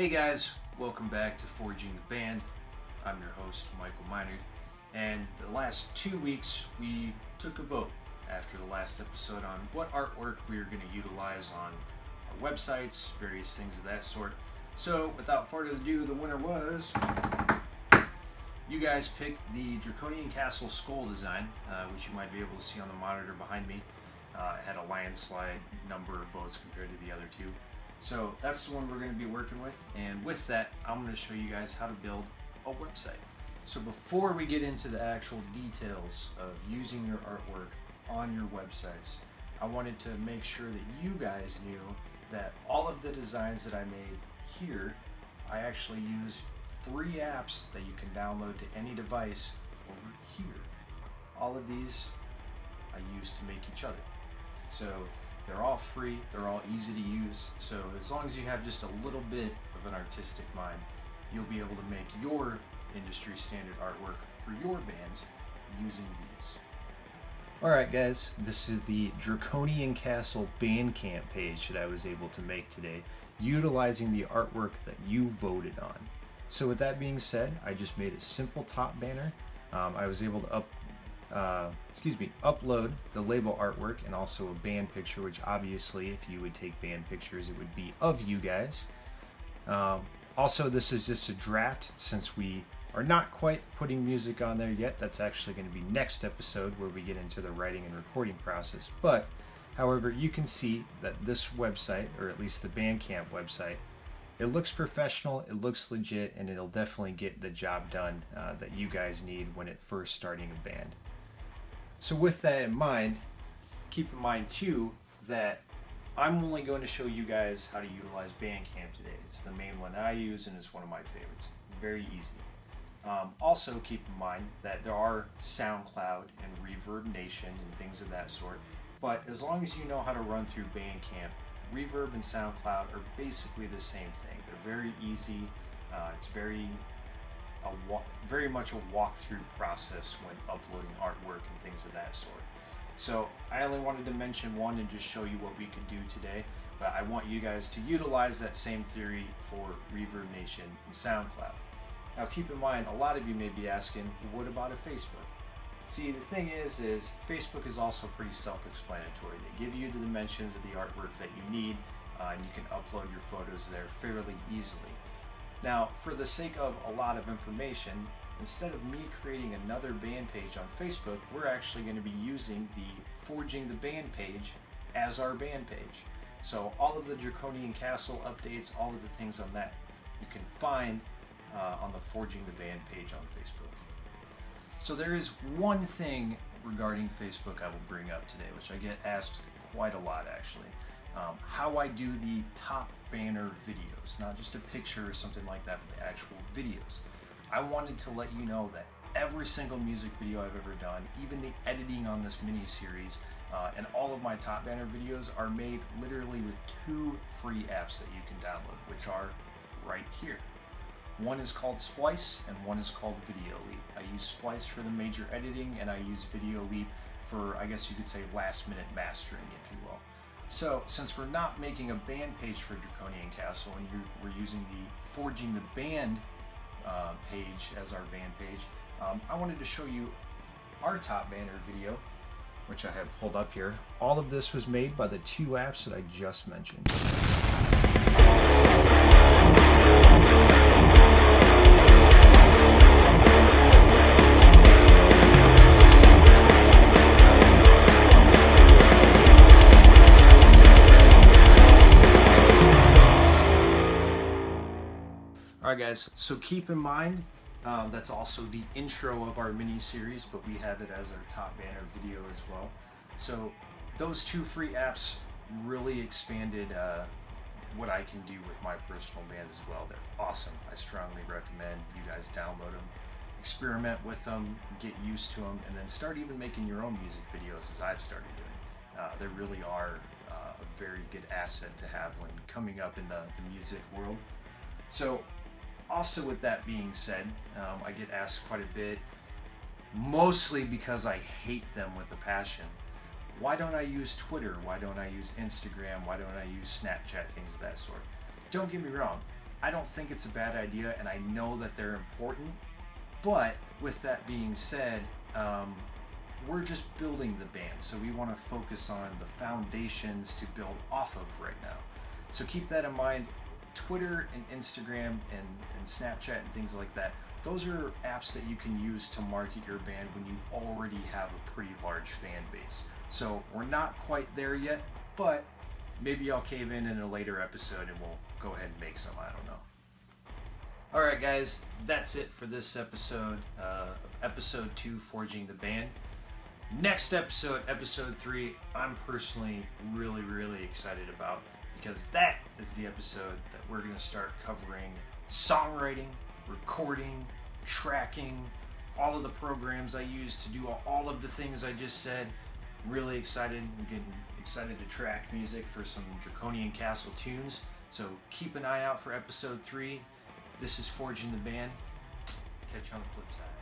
Hey guys, welcome back to Forging the Band. I'm your host, Michael Minard, and the last 2 weeks we took a vote after the last episode on what artwork we were going to utilize on our websites, various things of that sort. So without further ado, the winner was... You guys picked the Draconian Castle skull design, which you might be able to see on the monitor behind me. It had a landslide number of votes compared to the other two. So that's the one we're going to be working with, and with that I'm going to show you guys how to build a website. So before we get into the actual details of using your artwork on your websites, I wanted to make sure that you guys knew that all of the designs that I made here, I actually use 3 apps that you can download to any device over here. All of these I use to make each other. So they're all free, they're all easy to use, so as long as you have just a little bit of an artistic mind, you'll be able to make your industry standard artwork for your bands using these. Alright guys, this is the Draconian Castle Bandcamp page that I was able to make today, utilizing the artwork that you voted on. So with that being said, I just made a simple top banner. I was able to upload the label artwork and also a band picture, which obviously if you would take band pictures it would be of you guys. Also, this is just a draft since we are not quite putting music on there yet. That's actually going to be next episode where we get into the writing and recording process. But however, you can see that this website, or at least the Bandcamp website, it looks professional, it looks legit, and it'll definitely get the job done that you guys need when it first starting a band. So with that in mind, keep in mind too that I'm only going to show you guys how to utilize Bandcamp today. It's the main one I use and it's one of my favorites. Very easy. Also keep in mind that there are SoundCloud and Reverb Nation and things of that sort, but as long as you know how to run through Bandcamp, Reverb and SoundCloud are basically the same thing. They're very easy. It's very much a walkthrough process when uploading artwork and things of that sort. So I only wanted to mention one and just show you what we could do today, but I want you guys to utilize that same theory for Reverb Nation and SoundCloud. Now keep in mind, a lot of you may be asking, what about a Facebook? See, the thing is Facebook is also pretty self-explanatory. They give you the dimensions of the artwork that you need, and you can upload your photos there fairly easily. Now, for the sake of a lot of information, instead of me creating another band page on Facebook, we're actually going to be using the Forging the Band page as our band page. So all of the Draconian Castle updates, all of the things on that, you can find on the Forging the Band page on Facebook. So there is one thing regarding Facebook I will bring up today, which I get asked quite a lot actually. How I do the top banner videos, not just a picture or something like that, but the actual videos. I wanted to let you know that every single music video I've ever done, even the editing on this mini-series, and all of my top banner videos are made literally with 2 free apps that you can download, which are right here. One is called Splice and one is called Video Leap. I use Splice for the major editing and I use Video Leap for, I guess you could say, last minute mastering, if you will. So since we're not making a band page for Draconian Castle and we're using the Forging the Band page as our band page, I wanted to show you our top banner video, which I have pulled up here. All of this was made by the 2 apps that I just mentioned. Alright guys, so keep in mind, that's also the intro of our mini-series, but we have it as our top banner video as well. So those 2 free apps really expanded what I can do with my personal band as well. They're awesome. I strongly recommend you guys download them, experiment with them, get used to them, and then start even making your own music videos as I've started doing. They really are a very good asset to have when coming up in the music world. So also with that being said, I get asked quite a bit, mostly because I hate them with a passion. Why don't I use Twitter? Why don't I use Instagram? Why don't I use Snapchat? Things of that sort. Don't get me wrong, I don't think it's a bad idea, and I know that they're important. But with that being said, we're just building the band, so we want to focus on the foundations to build off of right now. So keep that in mind. Twitter and Instagram and Snapchat and things like that, those are apps that you can use to market your band when you already have a pretty large fan base. So we're not quite there yet, but maybe I'll cave in a later episode and we'll go ahead and make some, I don't know. Alright guys, that's it for this episode of episode 2, Forging the Band. Next episode, episode 3, I'm personally really excited about, because that is the episode that we're going to start covering songwriting, recording, tracking, all of the programs I use to do all of the things I just said. Really excited. I'm getting excited to track music for some Draconian Castle tunes. So keep an eye out for episode 3. This is Forging the Band. Catch you on the flip side.